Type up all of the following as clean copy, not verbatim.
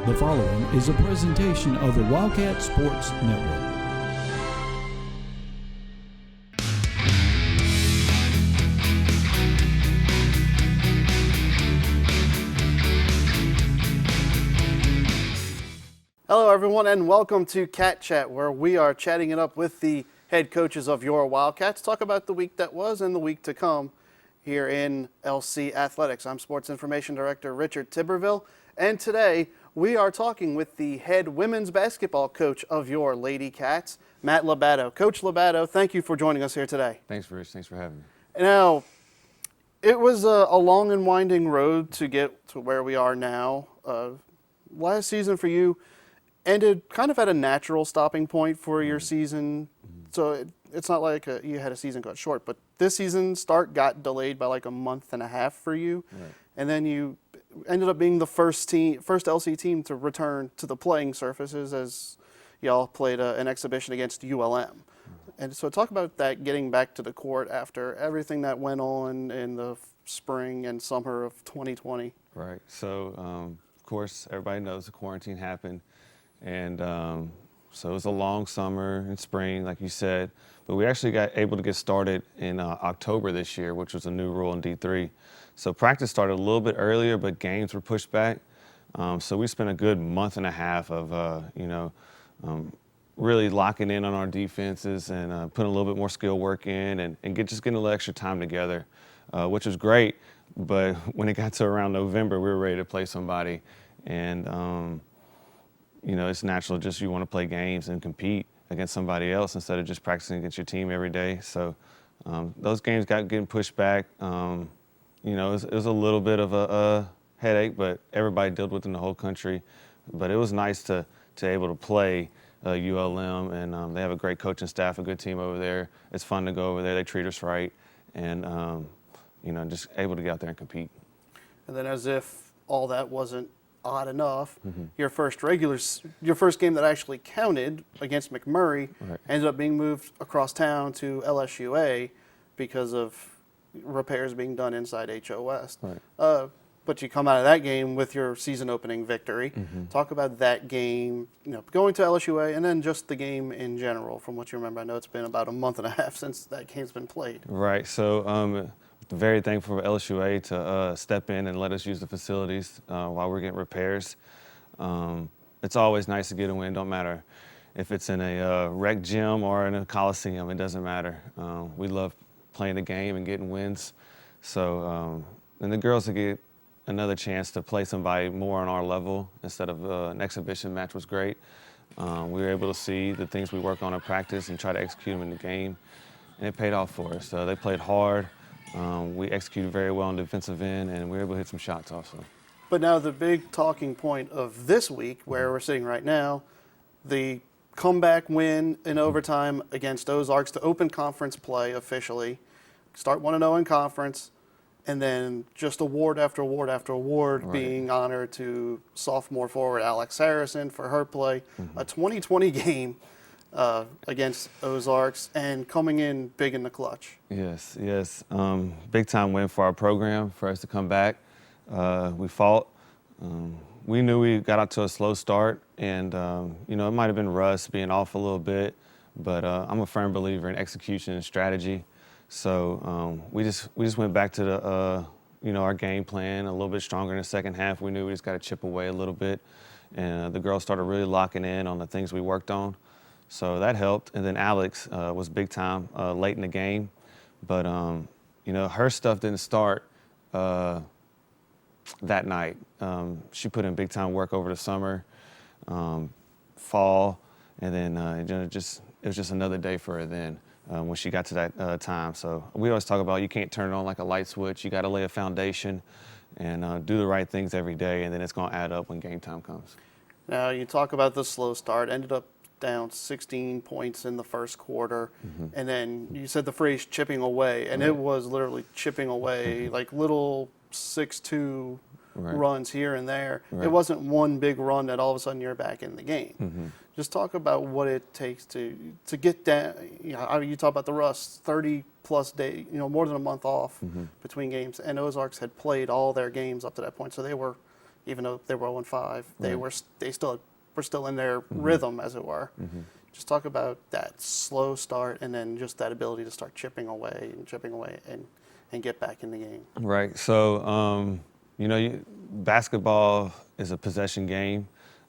The following is a presentation of the Wildcat Sports Network. Hello everyone and welcome to Cat Chat, where we are chatting it up with the head coaches of your Wildcats. Talk about the week that was and the week to come here in LC Athletics. I'm Sports Information Director Richard Tiberville, and today we are talking with the head women's basketball coach of your Lady Cats, Matt LeBato. Coach LeBato, thank you for joining us here today. Thanks, Rich. Thanks for having me. Now, it was a long and winding road to get to where we are now. Last season for you ended kind of at a natural stopping point for your season. So it's not like you had a season cut short, but this season start got delayed by like a month and a half for you. Right. And then you ended up being the first LC team to return to the playing surfaces as y'all played an exhibition against ULM. And so talk about that, getting back to the court after everything that went on in the spring and summer of 2020. Right. So, of course, everybody knows the quarantine happened. And so it was a long summer and spring, like you said. But we actually got able to get started in October this year, which was a new rule in D3. So practice started a little bit earlier, but games were pushed back. So we spent a good month and a half of, really locking in on our defenses and putting a little bit more skill work in and just getting a little extra time together, which was great. But when it got to around November, we were ready to play somebody. And, it's natural just you want to play games and compete against somebody else instead of just practicing against your team every day. So those games got getting pushed back. It was a little bit of a headache, but everybody dealt with it in the whole country. But it was nice to able to play ULM, and they have a great coaching staff, a good team over there. It's fun to go over there. They treat us right, and just able to get out there and compete. And then, as if all that wasn't odd enough, your first game that actually counted against McMurray ended up being moved across town to LSUA because of repairs being done inside HO West. But you come out of that game with your season opening victory. Talk about that game, going to LSUA, and then just the game in general from what you remember. I know it's been about a month and a half since that game's been played. Right. So very thankful for LSUA to step in and let us use the facilities while we're getting repairs. It's always nice to get a win. Don't matter if it's in a rec gym or in a coliseum. It doesn't matter. We love playing the game and getting wins. So and the girls to get another chance to play somebody more on our level instead of an exhibition match was great. We were able to see the things we work on in practice and try to execute them in the game, and it paid off for us. They played hard. We executed very well on the defensive end, and we were able to hit some shots also. But now the big talking point of this week, where we're sitting right now, the comeback win in overtime against Ozarks to open conference play officially, start 1-0 in conference, and then just award after award after award being honored to sophomore forward Alex Harrison for her play. A 2020 game against Ozarks and coming in big in the clutch. Yes. Big time win for our program for us to come back. We fought. We knew we got out to a slow start, and it might have been rust being off a little bit, but I'm a firm believer in execution and strategy. So we just went back to the our game plan a little bit stronger in the second half. We knew we just got to chip away a little bit, and the girls started really locking in on the things we worked on. So that helped. And then Alex was big time late in the game. But, her stuff didn't start that night. She put in big time work over the summer, fall, and then it was just another day for her then when she got to that time. So we always talk about you can't turn it on like a light switch. You got to lay a foundation and do the right things every day, and then it's going to add up when game time comes. Now, you talk about the slow start, ended up down 16 points in the first quarter, and then you said the phrase chipping away, and it was literally chipping away, like little 6-2 runs here and there. It wasn't one big run that all of a sudden you're back in the game. Just talk about what it takes to get down. You talk about the rust, 30-plus days, more than a month off between games, and Ozarks had played all their games up to that point, so they were even though they were 0-5, they Right. were still in their rhythm, as it were. Just talk about that slow start and then just that ability to start chipping away and get back in the game. Right. So, basketball is a possession game.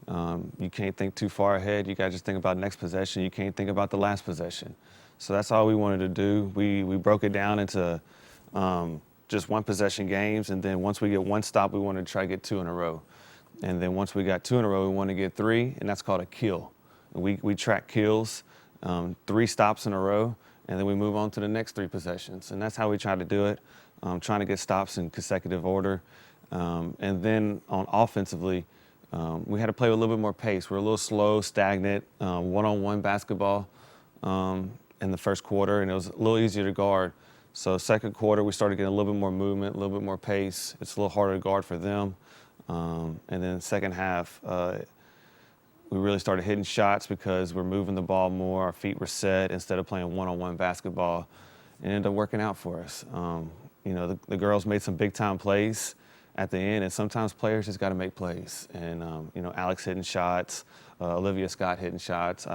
You can't think too far ahead. You got to just think about next possession. You can't think about the last possession. So that's all we wanted to do. We broke it down into just one possession games, and then once we get one stop, we wanted to try to get 2 in a row. And then once we got 2 in a row, we want to get 3, and that's called a kill. We track kills, 3 stops in a row, and then we move on to the next 3 possessions. And that's how we try to do it, trying to get stops in consecutive order. And then offensively, we had to play with a little bit more pace. We're a little slow, stagnant, one-on-one basketball in the first quarter, and it was a little easier to guard. So second quarter, we started getting a little bit more movement, a little bit more pace. It's a little harder to guard for them. And then second half, we really started hitting shots because we're moving the ball more. Our feet were set instead of playing one-on-one basketball. It ended up working out for us. The girls made some big-time plays at the end, and sometimes players just got to make plays. And, Alex hitting shots, Olivia Scott hitting shots,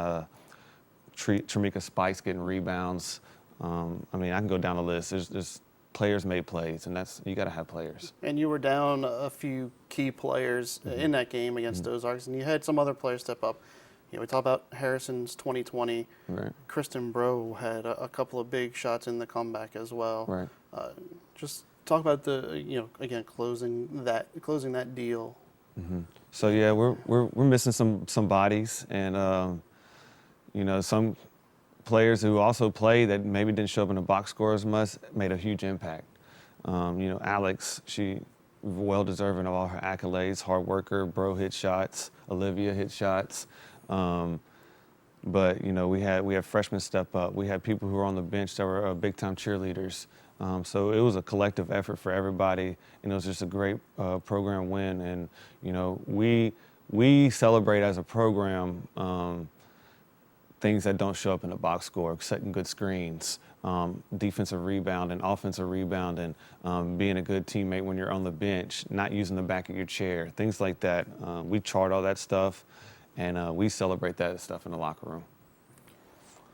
Tramika Spikes getting rebounds. I can go down the list. There's players made plays, and you got to have players. And you were down a few key players in that game against Ozarks, and you had some other players step up. We talked about Harrison's 2020. Right. Kristen Bro had a couple of big shots in the comeback as well. Right. Just talk about again, closing that deal. So yeah, we're missing some bodies, and some players who also played that maybe didn't show up in the box score as much made a huge impact. Alex, she well deserving of all her accolades, hard worker. Bro hit shots, Olivia hit shots. But we had freshmen step up. We had people who were on the bench that were big time cheerleaders. So it was a collective effort for everybody, and it was just a great program win. And we celebrate as a program things that don't show up in the box score, setting good screens, defensive rebound and offensive rebound, and being a good teammate when you're on the bench, not using the back of your chair, things like that. We chart all that stuff, and we celebrate that stuff in the locker room.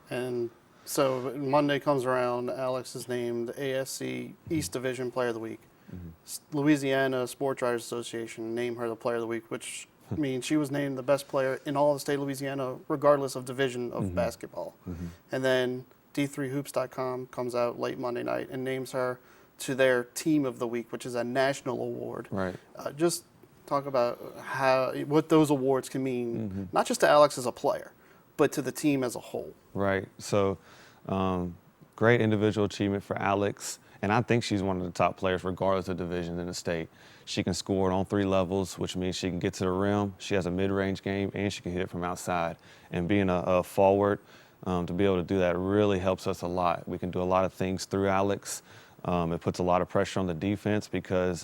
And so Monday comes around, Alex is named the ASC East Division Player of the Week. Louisiana Sports Writers Association named her the Player of the Week, which means she was named the best player in all of the state of Louisiana, regardless of division of basketball. And then D3Hoops.com comes out late Monday night and names her to their Team of the Week, which is a national award. Right. Just talk about what those awards can mean, not just to Alex as a player, but to the team as a whole. Right. So great individual achievement for Alex. And I think she's one of the top players regardless of division in the state. She can score on 3 levels, which means she can get to the rim. She has a mid-range game, and she can hit it from outside. And being a forward, to be able to do that really helps us a lot. We can do a lot of things through Alex. It puts a lot of pressure on the defense because,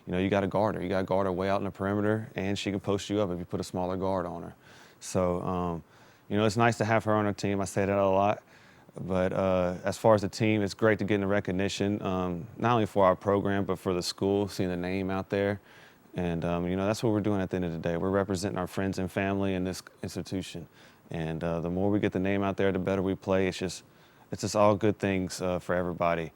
you got to guard her. You got to guard her way out in the perimeter, and she can post you up if you put a smaller guard on her. So, it's nice to have her on our team. I say that a lot. But as far as the team, it's great to get the recognition, not only for our program, but for the school, seeing the name out there. And, that's what we're doing at the end of the day. We're representing our friends and family in this institution. And the more we get the name out there, the better we play. It's just all good things for everybody.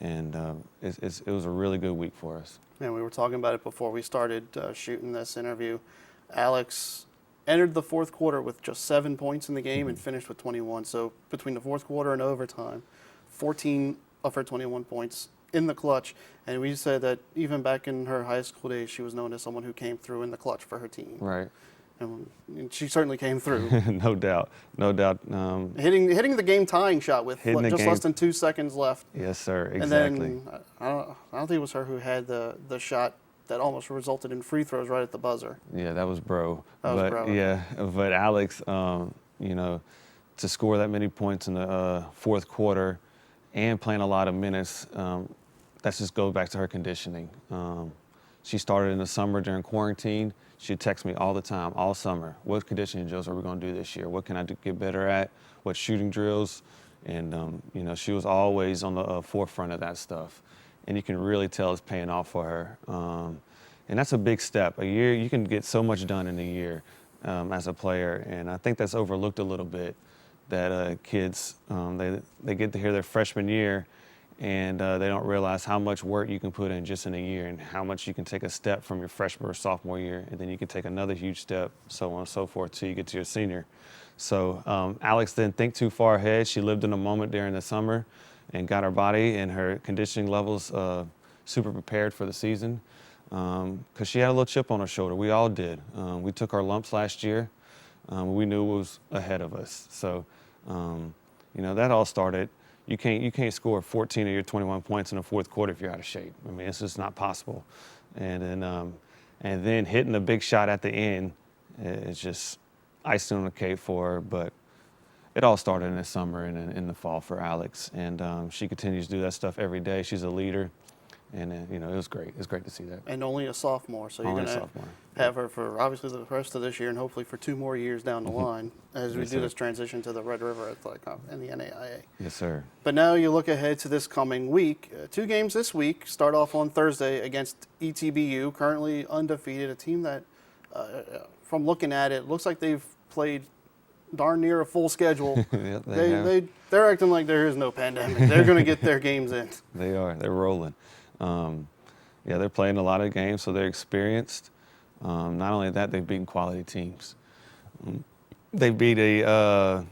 And it was a really good week for us. And we were talking about it before we started shooting this interview. Alex entered the fourth quarter with just 7 points in the game and finished with 21. So between the fourth quarter and overtime, 14 of her 21 points in the clutch. And we said that even back in her high school days, she was known as someone who came through in the clutch for her team. Right. And she certainly came through. No doubt. Hitting the game-tying shot with just less than 2 seconds left. Yes, sir. Exactly. And then I don't think it was her who had the shot that almost resulted in free throws right at the buzzer. Yeah, that was Bro. That was Bro. Yeah, but Alex, to score that many points in the fourth quarter and playing a lot of minutes, that just goes back to her conditioning. She started in the summer during quarantine. She'd text me all the time, all summer. What conditioning drills are we going to do this year? What can I get better at? What shooting drills? And, she was always on the forefront of that stuff. And you can really tell it's paying off for her. And that's a big step. A year, you can get so much done in a year as a player, and I think that's overlooked a little bit. That kids, they get to hear their freshman year, and they don't realize how much work you can put in just in a year, and how much you can take a step from your freshman or sophomore year, and then you can take another huge step, so on and so forth, till you get to your senior. So Alex didn't think too far ahead. She lived in the moment during the summer, and got her body and her conditioning levels super prepared for the season. Because she had a little chip on her shoulder. We all did. We took our lumps last year. We knew it was ahead of us. So, that all started. You can't score 14 of your 21 points in the fourth quarter if you're out of shape. I mean, it's just not possible. And then hitting the big shot at the end is just icing on the cake for her. But it all started in the summer and in the fall for Alex. And she continues to do that stuff every day. She's a leader. And, it was great. It was great to see that. And only a sophomore, so you're going to have her for obviously the rest of this year and hopefully for 2 more years down the line as we do this transition to the Red River Athletic and the NAIA. Yes, sir. But now you look ahead to this coming week. 2 games this week. Start off on Thursday against ETBU, currently undefeated, a team that, from looking at it, looks like they've played darn near a full schedule. Yeah, they're acting like there is no pandemic. They're going to get their games in. They are. They're rolling. They're playing a lot of games, so they're experienced. Not only that, they've beaten quality teams. They beat a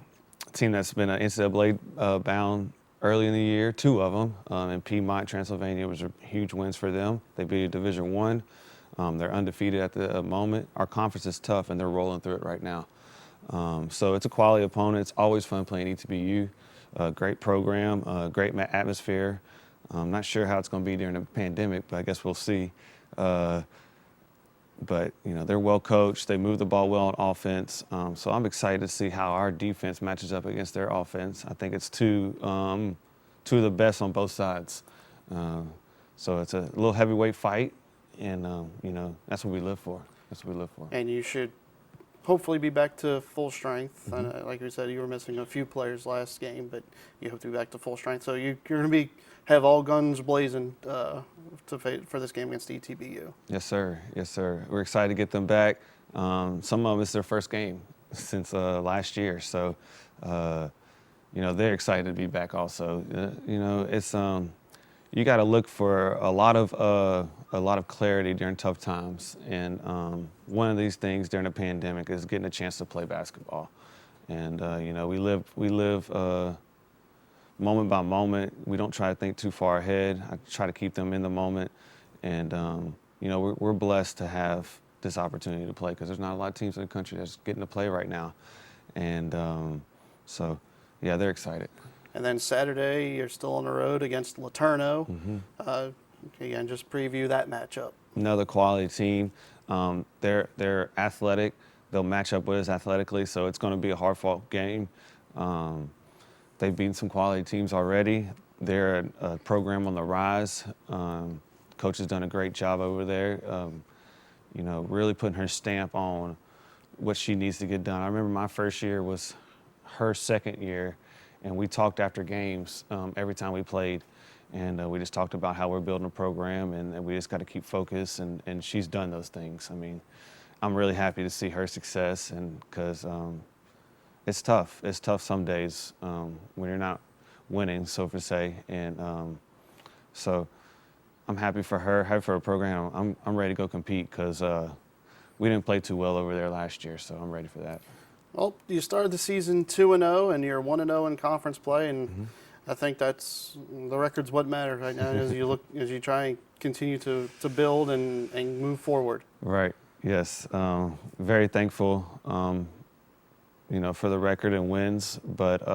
team that's been an NCAA bound early in the year, 2 of them. In Piedmont, Transylvania was huge wins for them. They beat a Division I. They're undefeated at the moment. Our conference is tough, and they're rolling through it right now. So it's a quality opponent. It's always fun playing ETBU. Great program, great atmosphere. I'm not sure how it's going to be during the pandemic, but I guess we'll see. But they're well coached. They move the ball well on offense. So I'm excited to see how our defense matches up against their offense. I think it's two of the best on both sides. So it's a little heavyweight fight, and that's what we live for. That's what we live for. And you should hopefully be back to full strength. Like we said, you were missing a few players last game, but you hope to be back to full strength. So you're going to have all guns blazing for this game against ETBU. Yes, sir. Yes, sir. We're excited to get them back. Some of them, it's their first game since last year. So, they're excited to be back also. It's you got to look for a lot of clarity during tough times. And one of these things during the pandemic is getting a chance to play basketball. And, we live moment by moment. We don't try to think too far ahead. I try to keep them in the moment. And, we're blessed to have this opportunity to play because there's not a lot of teams in the country that's getting to play right now. And they're excited. And then Saturday, you're still on the road against LeTourneau. Again, just preview that matchup. Another quality team. They're athletic. They'll match up with us athletically, so it's going to be a hard-fought game. They've beaten some quality teams already. They're a program on the rise. Coach has done a great job over there, really putting her stamp on what she needs to get done. I remember my first year was her second year, and we talked after games every time we played. And we just talked about how we're building a program, and we just got to keep focused, and she's done those things. I mean, I'm really happy to see her success, and because it's tough. It's tough some days when you're not winning, so to say. And so I'm happy for her, happy for her program. I'm ready to go compete because we didn't play too well over there last year, so I'm ready for that. Well, you started the season 2-0, and you're 1-0 in conference play, and I think that's the record's what matters right now as you try and continue to build and move forward. Right. Yes. Very thankful, for the record and wins, but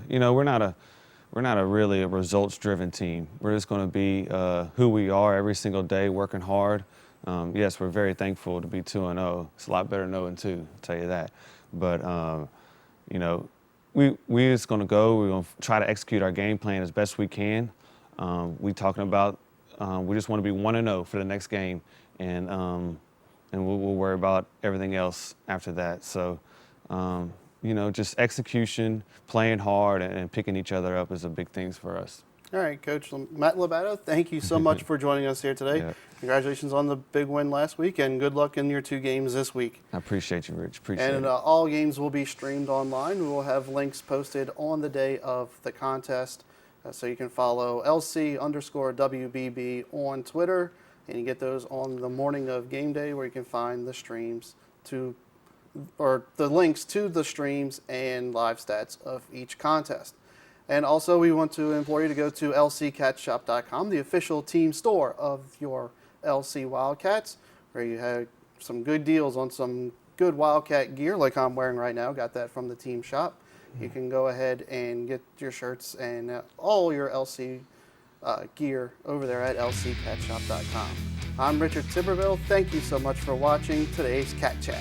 we're not a really results-driven team. We're just going to be who we are every single day, working hard. Yes, we're very thankful to be 2-0. It's a lot better than 0-2, I'll tell you that. But we're just going to go. We're going to try to execute our game plan as best we can. We just want to be 1-0 for the next game, and we'll worry about everything else after that. So, just execution, playing hard, and picking each other up is a big thing for us. All right, Coach Matt LeBato, thank you so much for joining us here today. Yep. Congratulations on the big win last week, and good luck in your 2 games this week. I appreciate you, Rich. Appreciate And it. all games will be streamed online. We will have links posted on the day of the contest, so you can follow LC_WBB on Twitter, and you get those on the morning of game day, where you can find the streams or the links to the streams and live stats of each contest. And also, we want to implore you to go to lccatsshop.com, the official team store of your LC Wildcats, where you have some good deals on some good Wildcat gear, like I'm wearing right now. Got that from the team shop. You can go ahead and get your shirts and all your LC gear over there at lccatsshop.com. I'm Richard Tiberville. Thank you so much for watching today's Cat Chat.